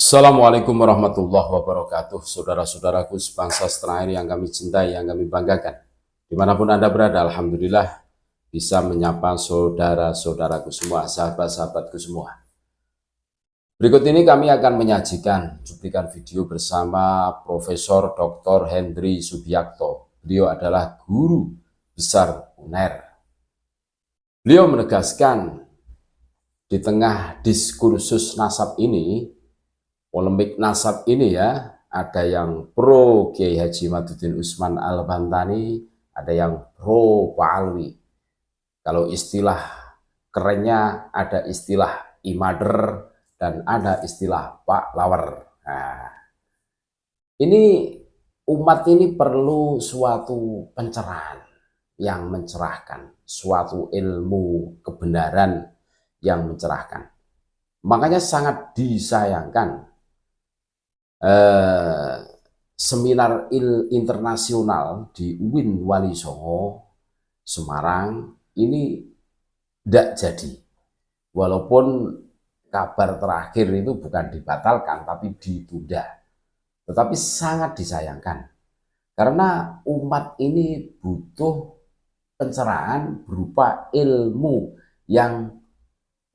Assalamualaikum warahmatullahi wabarakatuh. Saudara-saudaraku sebangsa setanah air yang kami cintai, yang kami banggakan. Dimanapun Anda berada, Alhamdulillah bisa menyapa saudara-saudaraku semua, sahabat-sahabatku semua. Berikut ini kami akan menyajikan cuplikan video bersama Profesor Dr. Hendry Subiakto. Beliau adalah guru besar UNER. Beliau menegaskan di tengah diskursus nasab ini, polemik nasab ini ya, ada yang pro Kiai Haji Madudin Usman Al-Bantani, ada yang pro Pak Alwi. Kalau istilah kerennya ada istilah Imader dan ada istilah Pak Lawer. Nah, ini umat ini perlu suatu pencerahan yang mencerahkan, suatu ilmu kebenaran yang mencerahkan. Makanya sangat disayangkan seminar internasional di UIN Wali Songo Semarang ini tidak jadi, walaupun kabar terakhir itu bukan dibatalkan tapi ditunda. Tetapi sangat disayangkan karena umat ini butuh pencerahan berupa ilmu yang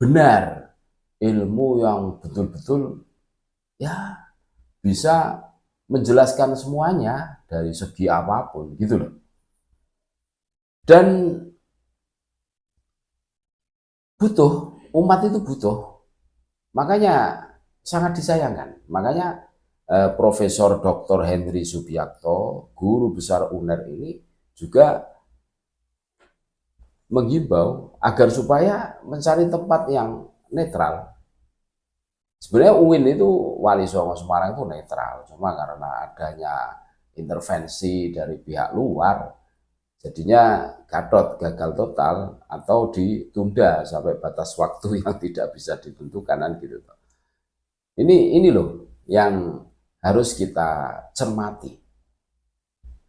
benar, ilmu yang betul-betul ya bisa menjelaskan semuanya dari segi apapun gitu loh. Dan butuh, umat itu butuh. Makanya sangat disayangkan. Makanya Profesor Dr. Hendry Subiakto, guru besar UNER ini juga menghimbau agar supaya mencari tempat yang netral. Sebenarnya UIN itu Wali Songo Semarang itu netral, cuma karena adanya intervensi dari pihak luar, jadinya gagal total atau ditunda sampai batas waktu yang tidak bisa ditentukan kan gitu. Ini loh yang harus kita cermati.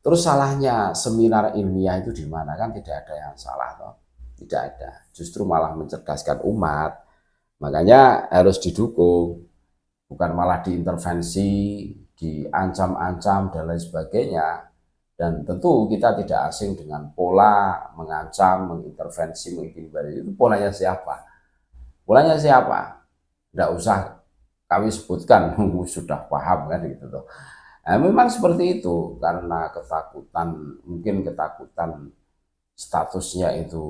Terus salahnya seminar ilmiah itu di mana? Kan tidak ada yang salah toh. Tidak ada. Justru malah mencerdaskan umat. Makanya harus didukung, bukan malah diintervensi, diancam-ancam dan lain sebagainya. Dan tentu kita tidak asing dengan pola mengancam, mengintervensi, mengintimidasi. Itu polanya siapa? Polanya siapa? Tidak usah kami sebutkan, sudah paham kan gitu tuh. Nah, memang seperti itu karena ketakutan, mungkin ketakutan statusnya itu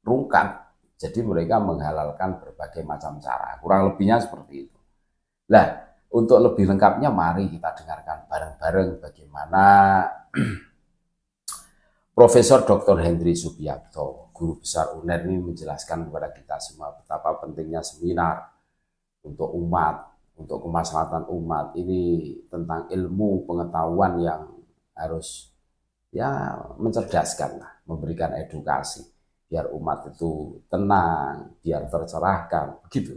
rungkat. Jadi mereka menghalalkan berbagai macam cara. Kurang lebihnya seperti itu. Nah, untuk lebih lengkapnya mari kita dengarkan bareng-bareng bagaimana Profesor Dr. Hendry Subiakto, guru besar UNER ini menjelaskan kepada kita semua betapa pentingnya seminar untuk umat, untuk kemaslahatan umat. Ini tentang ilmu pengetahuan yang harus ya mencerdaskan, memberikan edukasi. Biar umat itu tenang, biar tercerahkan, begitu.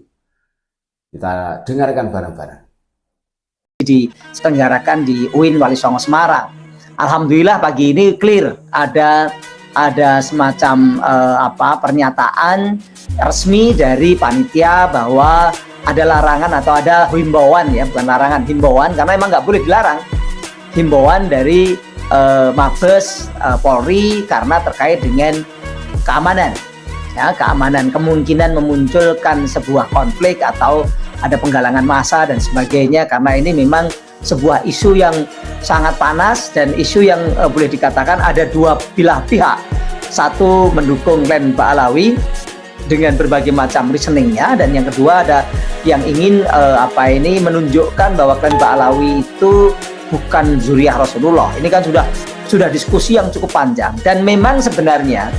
Kita dengarkan bareng-bareng. Diselenggarakan di UIN Wali Songo Semarang. Alhamdulillah pagi ini clear, ada semacam pernyataan resmi dari panitia bahwa ada larangan atau ada himbauan ya, bukan larangan, himbauan karena memang nggak boleh dilarang. Himbauan dari Mabes Polri karena terkait dengan keamanan, ya, keamanan kemungkinan memunculkan sebuah konflik atau ada penggalangan massa dan sebagainya karena ini memang sebuah isu yang sangat panas dan isu yang boleh dikatakan ada dua belah pihak. Satu mendukung klan Pak Alawi dengan berbagai macam reasoningnya dan yang kedua ada yang ingin menunjukkan bahwa klan Pak Alawi itu bukan zuriyah Rasulullah. Ini kan sudah diskusi yang cukup panjang dan memang sebenarnya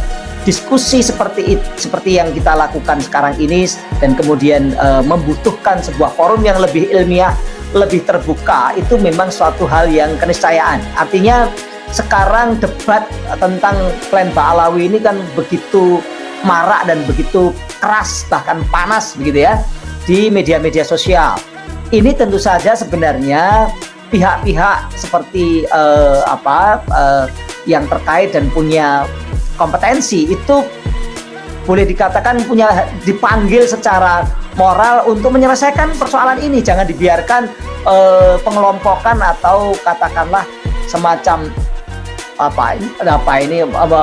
diskusi seperti yang kita lakukan sekarang ini dan kemudian membutuhkan sebuah forum yang lebih ilmiah, lebih terbuka, itu memang suatu hal yang keniscayaan. Artinya sekarang debat tentang klan Pak Alawi ini kan begitu marak dan begitu keras, bahkan panas begitu ya di media-media sosial. Ini tentu saja sebenarnya pihak-pihak seperti yang terkait dan punya kompetensi itu boleh dikatakan dipanggil secara moral untuk menyelesaikan persoalan ini. Jangan dibiarkan pengelompokan atau katakanlah semacam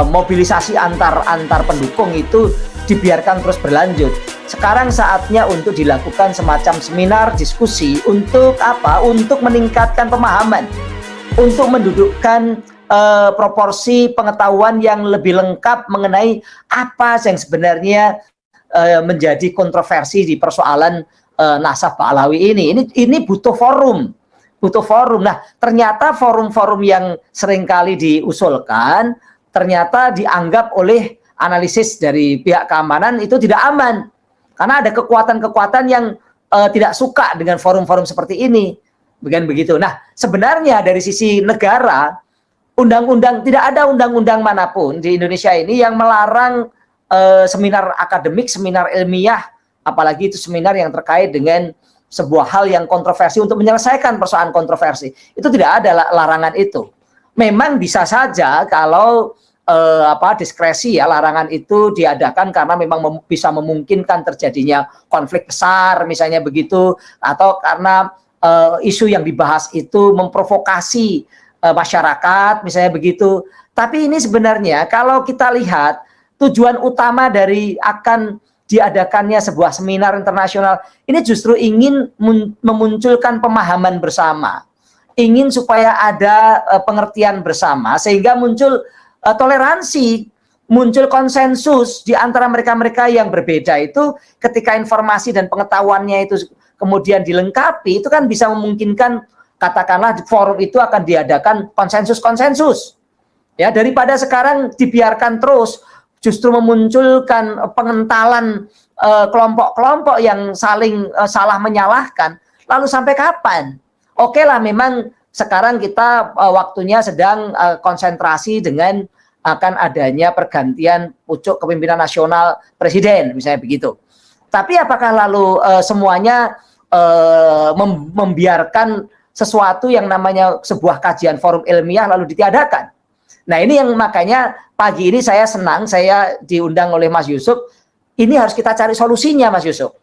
mobilisasi antar pendukung itu dibiarkan terus berlanjut. Sekarang saatnya untuk dilakukan semacam seminar diskusi untuk apa? Untuk meningkatkan pemahaman, untuk mendudukkan proporsi pengetahuan yang lebih lengkap mengenai apa yang sebenarnya menjadi kontroversi di persoalan Nasab Pahlawi ini. Ini butuh forum. Nah, ternyata forum-forum yang seringkali diusulkan ternyata dianggap oleh analisis dari pihak keamanan itu tidak aman. Karena ada kekuatan-kekuatan yang tidak suka dengan forum-forum seperti ini. Begitu. Nah, sebenarnya dari sisi negara, tidak ada undang-undang manapun di Indonesia ini yang melarang seminar akademik, seminar ilmiah, apalagi itu seminar yang terkait dengan sebuah hal yang kontroversi untuk menyelesaikan persoalan kontroversi. Itu tidak ada larangan itu. Memang bisa saja kalau diskresi ya, larangan itu diadakan karena memang bisa memungkinkan terjadinya konflik besar misalnya begitu, atau karena isu yang dibahas itu memprovokasi masyarakat misalnya begitu. Tapi ini sebenarnya kalau kita lihat tujuan utama dari akan diadakannya sebuah seminar internasional ini justru ingin memunculkan pemahaman bersama, ingin supaya ada pengertian bersama sehingga muncul toleransi, muncul konsensus di antara mereka-mereka yang berbeda. Itu ketika informasi dan pengetahuannya itu kemudian dilengkapi, itu kan bisa memungkinkan katakanlah di forum itu akan diadakan konsensus-konsensus. Ya, daripada sekarang dibiarkan terus justru memunculkan pengentalan kelompok-kelompok yang saling salah menyalahkan. Lalu sampai kapan? Oke lah, memang sekarang kita waktunya sedang konsentrasi dengan akan adanya pergantian pucuk kepemimpinan nasional presiden misalnya begitu. Tapi apakah lalu semuanya membiarkan sesuatu yang namanya sebuah kajian forum ilmiah lalu ditiadakan? Nah, ini yang makanya pagi ini saya senang saya diundang oleh Mas Yusuf. Ini harus kita cari solusinya, Mas Yusuf.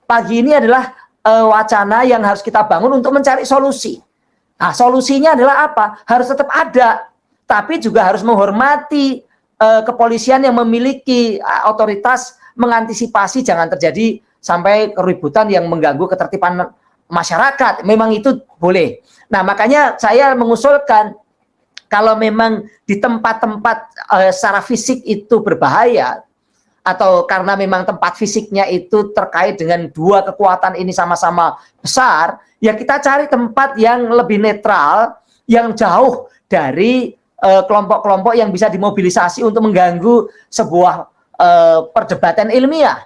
Pagi ini adalah wacana yang harus kita bangun untuk mencari solusi. Nah, solusinya adalah apa? Harus tetap ada, tapi juga harus menghormati kepolisian yang memiliki otoritas mengantisipasi jangan terjadi sampai keributan yang mengganggu ketertiban masyarakat. Memang itu boleh. Nah, makanya saya mengusulkan kalau memang di tempat-tempat secara fisik itu berbahaya, atau karena memang tempat fisiknya itu terkait dengan dua kekuatan ini sama-sama besar, ya kita cari tempat yang lebih netral, yang jauh dari kelompok-kelompok yang bisa dimobilisasi untuk mengganggu sebuah perdebatan ilmiah.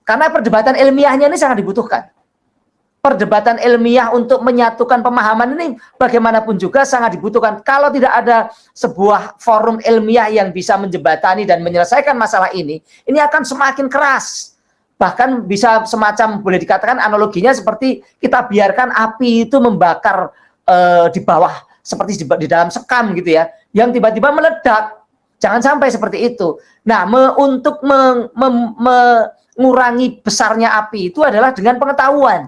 Karena perdebatan ilmiahnya ini sangat dibutuhkan. Perdebatan ilmiah untuk menyatukan pemahaman ini bagaimanapun juga sangat dibutuhkan. Kalau tidak ada sebuah forum ilmiah yang bisa menjembatani dan menyelesaikan masalah ini akan semakin keras. Bahkan bisa semacam boleh dikatakan analoginya seperti kita biarkan api itu membakar di bawah seperti di dalam sekam gitu ya, yang tiba-tiba meledak. Jangan sampai seperti itu. Nah, untuk mengurangi besarnya api itu adalah dengan pengetahuan.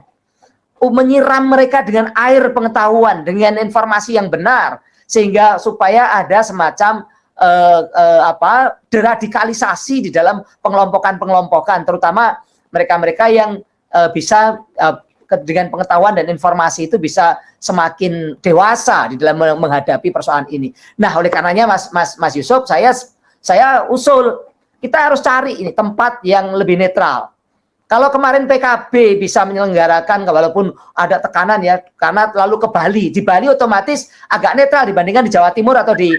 Menyiram mereka dengan air pengetahuan, dengan informasi yang benar, sehingga supaya ada semacam deradikalisasi di dalam pengelompokan, terutama mereka-mereka yang bisa dengan pengetahuan dan informasi itu bisa semakin dewasa di dalam menghadapi persoalan ini. Nah, oleh karenanya Mas Yusuf, saya usul kita harus cari ini tempat yang lebih netral. Kalau kemarin PKB bisa menyelenggarakan, walaupun ada tekanan ya, karena lalu ke Bali. Di Bali otomatis agak netral dibandingkan di Jawa Timur atau di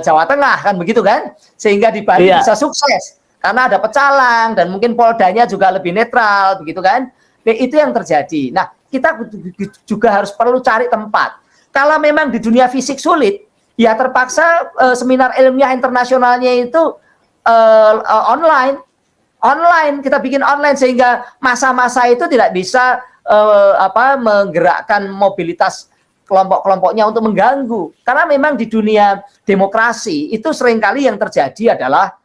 Jawa Tengah, kan begitu kan? Sehingga di Bali bisa sukses, karena ada pecalang, dan mungkin Poldanya juga lebih netral, begitu kan? Itu yang terjadi. Nah, kita juga harus perlu cari tempat. Kalau memang di dunia fisik sulit, ya terpaksa seminar ilmiah internasionalnya itu online, kita bikin online sehingga masa-masa itu tidak bisa menggerakkan mobilitas kelompok-kelompoknya untuk mengganggu. Karena memang di dunia demokrasi itu seringkali yang terjadi adalah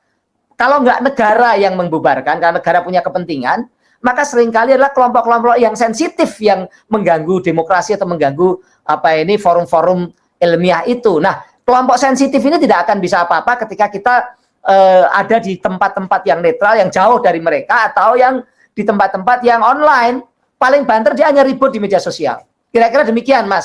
Kalau nggak negara yang membubarkan, karena negara punya kepentingan, maka seringkali adalah kelompok-kelompok yang sensitif yang mengganggu demokrasi atau mengganggu forum-forum ilmiah itu. Nah, kelompok sensitif ini tidak akan bisa apa-apa ketika kita ada di tempat-tempat yang netral, yang jauh dari mereka, atau yang di tempat-tempat yang online. Paling banter dia hanya ribut di media sosial. Kira-kira demikian, Mas.